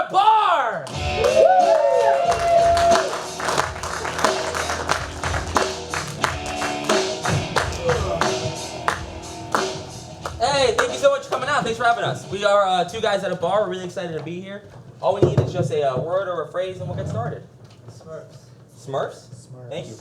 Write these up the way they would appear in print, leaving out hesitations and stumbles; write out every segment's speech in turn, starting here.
at a bar! Hey, thank you so much for coming out. Thanks for having us. We are two guys at a bar. We're really excited to be here. All we need is just a word or a phrase and we'll get started. Smurfs. Smurfs? Smurfs. Thank you.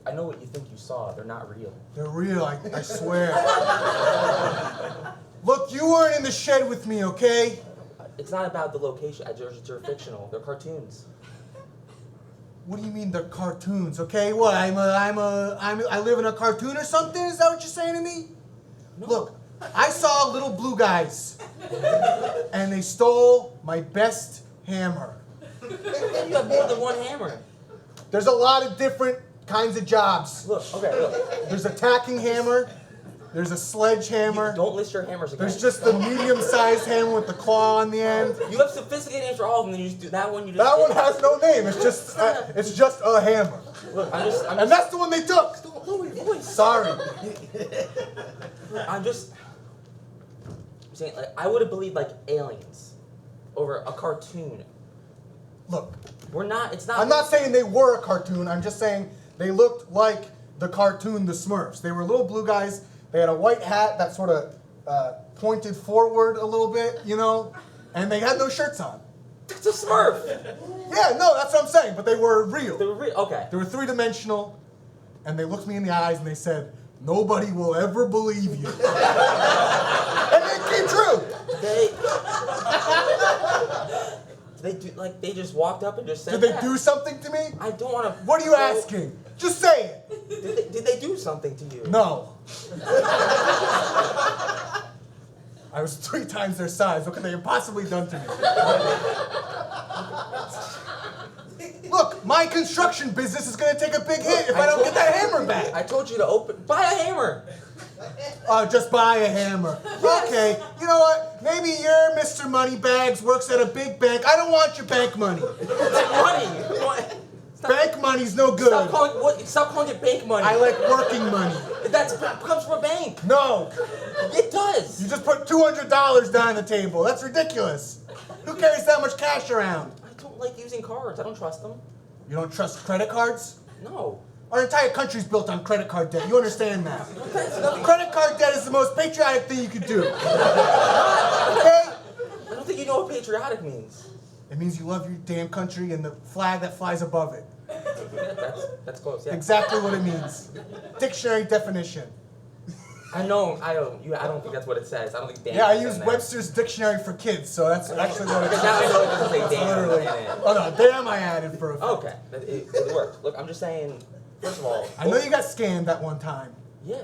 I know what you think you saw. They're not real. They're real, I swear. Look, you weren't in the shed with me, okay? It's not about the location. They're fictional. They're cartoons. What do you mean they're cartoons, okay? What, I live in a cartoon or something? Is that what you're saying to me? No. Look, I saw little blue guys, and they stole my best hammer. You have more than one hammer. There's a lot of different kinds of jobs. Look, okay, look. There's a tacking hammer, there's a sledgehammer, Don't list your hammers again. there's just the medium-sized hammer with the claw on the end. You have sophisticated names for all of them, then you just do that one. You just That one has no name. It's just a hammer. Look, And that's the one they took. Lower your voice. Sorry. I'm saying, like, I would have believed like aliens over a cartoon. Look, We're not. It's not. I'm not saying they were a cartoon. I'm just saying they looked like the cartoon The Smurfs. They were little blue guys. They had a white hat that sort of pointed forward a little bit, you know, and they had no shirts on. It's a Smurf. Yeah, no, that's what I'm saying. But they were real. They were real. Okay. They were three-dimensional, and they looked me in the eyes and they said, "Nobody will ever believe you." And it came true. They just walked up and just said. Did they that. do something to me? I don't want to. What are you asking? Just say it. Did they do something to you? No. I was 3 times their size. What could they have possibly done to me? Look, my construction business is going to take a big hit if I don't get that hammer back. I told you to buy a hammer. Just buy a hammer. Okay, you know what? Maybe your Mr. Moneybags works at a big bank. I don't want your bank money. It's money. Bank money's no good. Stop calling it bank money. I like working money. That comes from a bank. No. It does. You just put $200 down the table. That's ridiculous. Who carries that much cash around? I don't like using cards. I don't trust them. You don't trust credit cards? No. Our entire country's built on credit card debt. You understand that? Credit card debt is the most patriotic thing you could do. Okay? I don't think you know what patriotic means. It means you love your damn country and the flag that flies above it. That's close, yeah. Exactly what it means. Dictionary definition. I don't think that's what it says. I don't think Dan. Yeah, I use Webster's Dictionary for Kids, so that's actually what it Because now I know it doesn't say damn. Literally. Oh no, damn I added for a fact. Okay, it worked. Look, I'm just saying. First of all, I know you got scammed that one time. Yeah.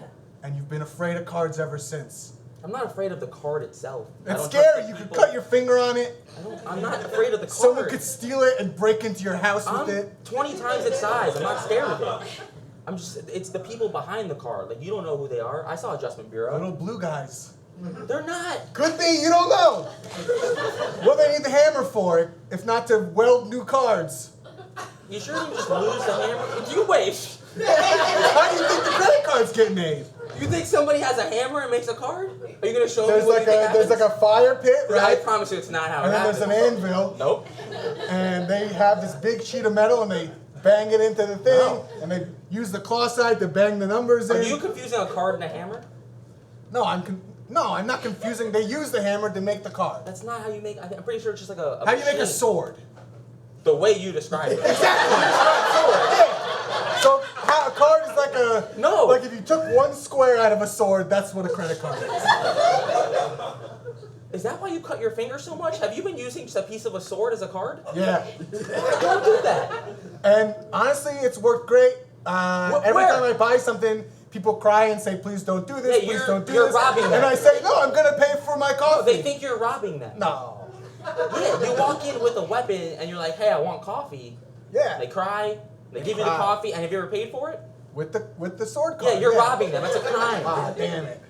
And you've been afraid of cards ever since. I'm not afraid of the card itself. It's scary. You could cut your finger on it. I'm not afraid of the card. Someone could steal it and break into your house with it. 20 times its size. I'm not scared of it. It's the people behind the card. Like, you don't know who they are. I saw Adjustment Bureau. Little blue guys. They're not. Good thing you don't know. What do they need the hammer for, if not to weld new cards? You sure you just lose the hammer? You wait. How do you think the credit cards get made? You think somebody has a hammer and makes a card? Are you gonna show me There's what there's like a fire pit, right? I promise you, it's not how And it then happens. there's an anvil. Nope. And they have this big sheet of metal and they bang it into the thing, No. and they use the claw side to bang the numbers in. Are you confusing a card and a hammer? No, I'm not confusing. They use the hammer to make the card. That's not how you make. I'm pretty sure it's just like a. How do you make a machine. sword? The way you described it. Exactly. Yeah. So a card is like a. No. Like if you took one square out of a sword, that's what a credit card is. Is that why you cut your finger so much? Have you been using just a piece of a sword as a card? Yeah. Don't do that. And honestly, it's worked great. Every Where? time I buy something, people cry and say, "Please don't do this. Yeah, please don't do you're this." robbing them. And I say, "No, I'm gonna pay for my coffee." They think you're robbing them. No. Yeah, you walk in with a weapon and you're like, "Hey, I want coffee." Yeah. They cry. They give you the coffee, and have you ever paid for it? With the sword card. Yeah, you're robbing them. That's a crime. Ah, damn it.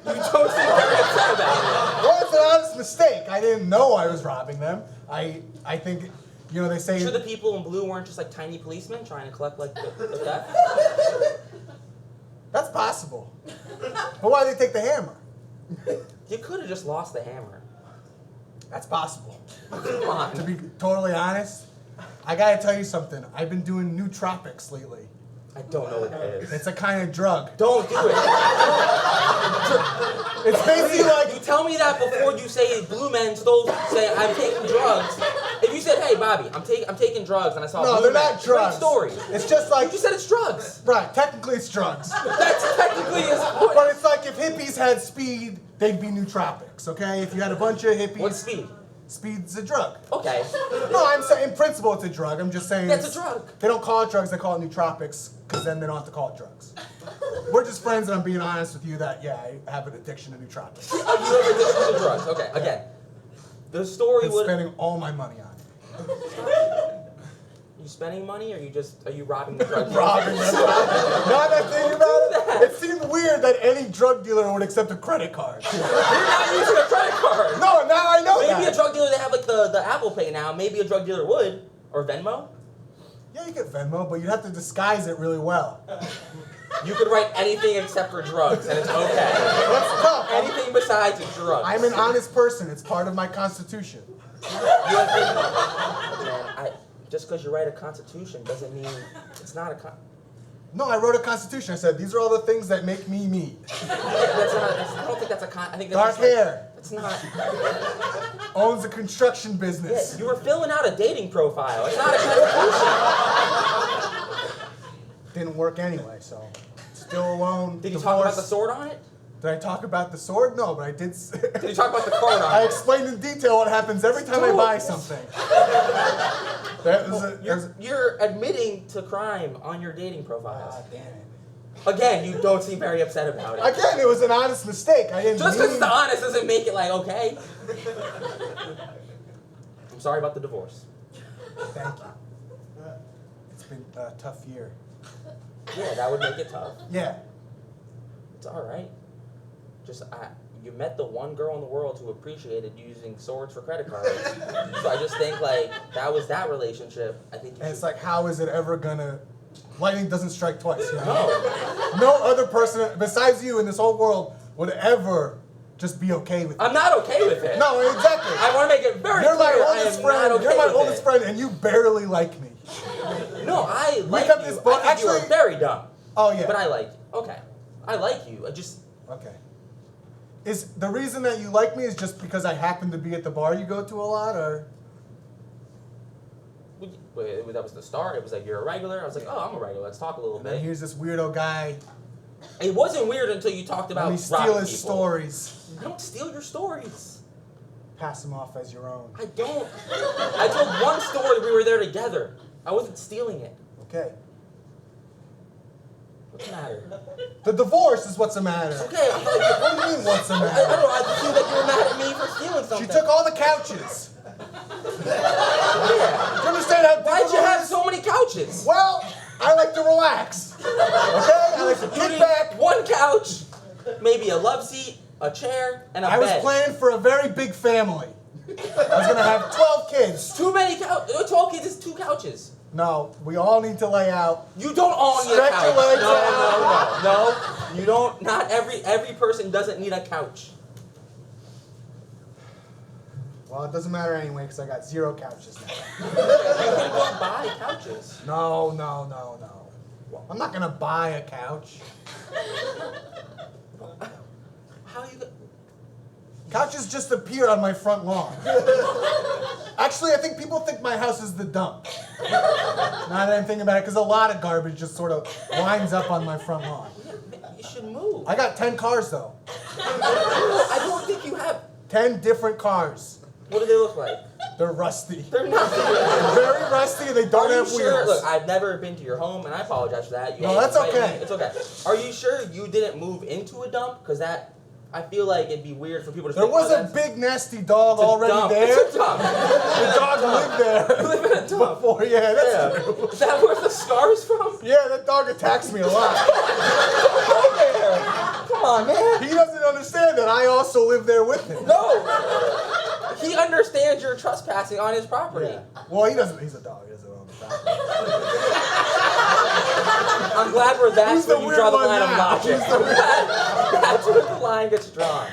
You don't seem very upset about it. Well, it's an honest mistake. I didn't know I was robbing them. I think You know, they say... Sure the people in blue weren't just like tiny policemen trying to collect like the theft? That's possible. But why did they take the hammer? You could have just lost the hammer. That's possible. Come on. To be totally honest, I gotta tell you something. I've been doing nootropics lately. I don't know what that is. It's a kind of drug. Don't do it. It's basically like... You tell me that before you say blue men say I'm taking drugs. If you said, hey Bobby, I'm taking drugs and I saw No, blue they're men, not drugs. great story. It's just like... You just said it's drugs. Right, technically it's drugs. That's technically is. But it's like if hippies had speed, they'd be nootropics, okay? If you had a bunch of hippies... What's speed? Speed's a drug. Okay. No, I'm saying in principle it's a drug. I'm just saying... That's a drug. They don't call it drugs, they call it nootropics, because then they don't have to call it drugs. We're just friends and I'm being honest with you that, yeah, I have an addiction to nootropics. You have addiction to drugs. Okay, again. The story I'm would... spending all my money on it. You spending money, or are you robbing the drug dealer? Robbing them. Now that I think about it, it seemed weird that any drug dealer would accept a credit card. You're not using a credit card. No, now I know that. Maybe a drug dealer, they have like the Apple Pay now. Maybe a drug dealer would. Or Venmo. Yeah, you get Venmo, but you'd have to disguise it really well. You could write anything except for drugs, and it's okay. That's tough. Anything besides drugs. I'm an honest person. It's part of my constitution. Man, just because you write a constitution doesn't mean it's not a No, I wrote a constitution. I said, these are all the things that make me me. I don't think that's a I think that's Dark hair. It's not. Owns a construction business. Yeah, you were filling out a dating profile. It's not a constitution. Didn't work anyway, so still alone. Did you talk about the sword on it? Did I talk about the sword? No, but I did. Did you talk about the card on I it? explained in detail what happens every time I buy something. You're admitting to crime on your dating profiles. Ah, damn it. Again, you don't seem very upset about it. Again, it was an honest mistake. I didn't Just mean... because it's honest doesn't make it like, okay. I'm sorry about the divorce. Thank you. It's been a tough year. Yeah, that would make it tough. Yeah. It's all right. You met the one girl in the world who appreciated using swords for credit cards. So I just think like that was that relationship. I think. And it's like, how is it ever gonna? Lightning doesn't strike twice. You know? No. No other person besides you in this whole world would ever just be okay with it. I'm not okay with it. No, exactly. I want to make it very You're clear. my oldest friend. Okay You're my with oldest it. friend, and you barely like me. No, I like kept you. this book- I think you actually- are very dumb. Oh yeah. But I like you. Okay. I like you. I just. Okay. Is the reason that you like me is just because I happen to be at the bar you go to a lot, or? Wait, that was the start. It was like you're a regular. I was like, oh, I'm a regular. Let's talk a little And then bit. here's this weirdo guy. It wasn't weird until you talked about Let me steal robbing his people. stories. I don't steal your stories. Pass them off as your own. I don't. I told one story. We were there together. I wasn't stealing it. Okay. What's the matter? The divorce is what's the matter. Okay. What do you mean, what's the I matter? don't know. I just feel like you were mad at me for stealing something. She took all the couches. Yeah. Do you understand how Why'd you difficult have it is? so many couches? Well, I like to relax. Okay? I like to You kick need back. one couch, maybe a love seat, a chair, and a I was bed. planning for a very big family. I was going to have 12 kids. Too many couches. 12 kids is 2 couches. No, we all need to lay out. You don't all need a Stretch couch. your legs No. You don't. Not every person doesn't need a couch. Well, it doesn't matter anyway because I got 0 couches now. You can go buy couches. No. I'm not going to buy a couch. How you? Couches just appear on my front lawn. Actually, I think people think my house is the dump. Now that I'm thinking about it, because a lot of garbage just sort of winds up on my front lawn. You should move. I got 10 cars, though. I don't think you have. 10 different cars. What do they look like? They're rusty. They're not. They're very rusty, and they don't Are you have sure? wheels. Look, I've never been to your home, and I apologize for that. No, that's okay. It's okay. Are you sure you didn't move into a dump? Because that, I feel like it'd be weird for people to. There think, was oh, a that's big, nasty dog a already dump. there. It's a dump. The dog lived there. You live in a dump. Before, yeah, that's Yeah. true. Is that where the scar's from? Yeah, that dog attacks me a lot. Go there. Come on, man. He doesn't understand that I also live there with him. No. He understands you're trespassing on his property. Yeah. Well, he doesn't. He's a dog. He doesn't own the property. I'm glad that's where you draw the line of now? logic. I'm glad that's where the line gets drawn.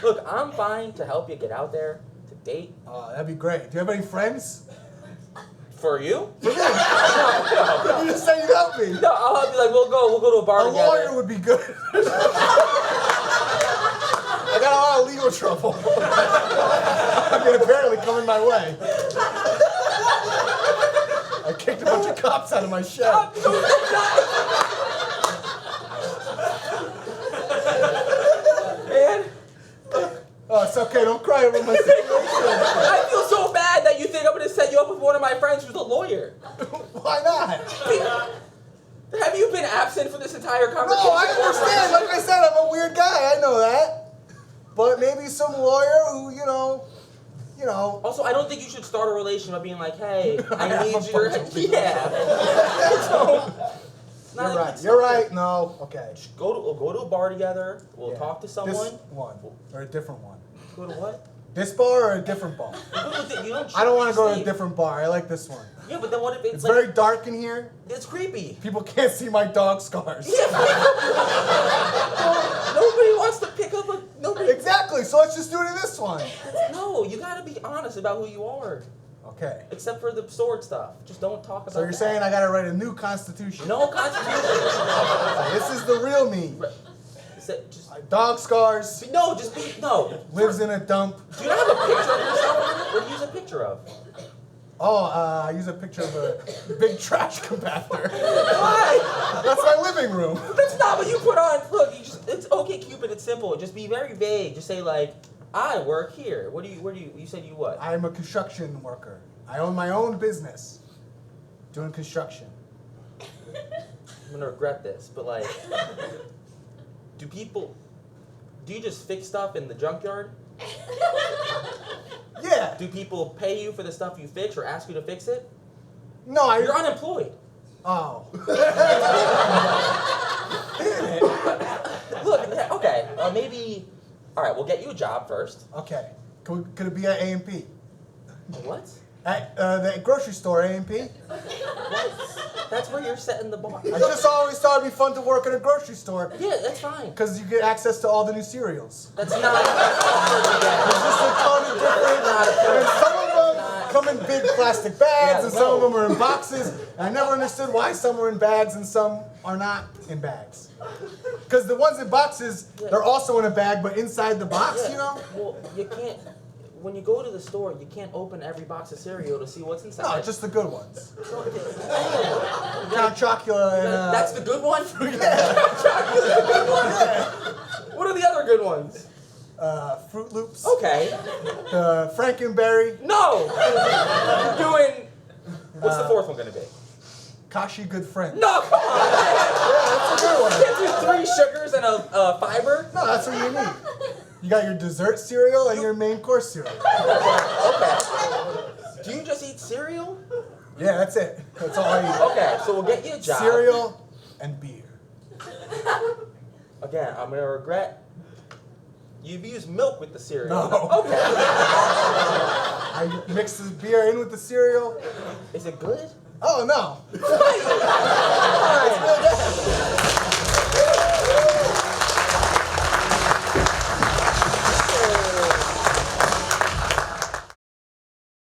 Look, I'm fine to help you get out there to date. That'd be great. Do you have any friends? For you? You just say you'd help me. No, I'll help you. Like we'll go to a bar A together. lawyer would be good. I got a lot of legal trouble. I mean, apparently coming my way. I kicked a bunch of cops out of my shed. Man, Oh, it's okay. Don't cry over my situation. I feel so bad that you think I'm going to set you up with one of my friends who's a lawyer. Why not? Have you been absent for this entire conversation? No, I understand. Like I said, I'm a weird guy. I know that. But maybe some lawyer who, you know. Also, I don't think you should start a relationship by being like, hey, I need have a your... bunch of legal So, You're right. You're right. No. Okay. Go to a bar together. We'll talk to someone. This one or a different one. Go to what? This bar or a different bar? I don't want to go to a different bar. I like this one. Yeah, but then what if It's very dark in here. It's creepy. People can't see my dog scars. Yeah, nobody wants to pick up a... Nobody... Exactly. So let's just do it in this one. No, you gotta be honest about who you are. Okay. Except for the sword stuff. Just don't talk about So you're saying I gotta write a new constitution? No constitution. This is the real me. Just, Dog scars. no, just be... No. Lives in a dump. Do you not have a picture of yourself on it? What do you use a picture of? Oh, I use a picture of a big trash compactor. Why? That's my living room. That's not what you put on. Look, it's okay, Cupid. It's simple. Just be very vague. Just say like, I work here. Where do you? You said you what? I'm a construction worker. I own my own business. Doing construction. I'm gonna regret this, but like, do you just fix stuff in the junkyard? Yeah. Do people pay you for the stuff you fix or ask you to fix it? No, You're unemployed. Oh. Look, okay, maybe. All right, we'll get you a job first. Okay. Could it be at A&P? What? At the grocery store, A&P? That's where you're setting the bar. I just always thought it'd be fun to work at a grocery store. Yeah, that's fine. Because you get access to all the new cereals. That's not. There's just a ton of different. And some of them come in big plastic bags, and some of them are in boxes. And I never understood why some are in bags and some are not in bags. Because the ones in boxes, they're also in a bag, but inside the box, you know? Well, you can't. When you go to the store, you can't open every box of cereal to see what's inside. No, just the good ones. Count Chocula and... That's the good one? Yeah. Chocolate's the good one? What are the other good ones? Fruit Loops. Okay. Frankenberry. No! You're doing... What's the fourth one going to be? Kashi Good Friend. No, come on! Yeah, that's a good one. You can't do 3 sugars and a fiber? No, that's what you need. You got your dessert cereal and your main course cereal. Okay. Do you just eat cereal? Yeah, that's it. That's all I eat. Okay, so we'll get you a job. Cereal and beer. Again, I'm going to regret... You've used milk with the cereal. No. Okay. I mix the beer in with the cereal. Is it good? Oh, no. It's really good.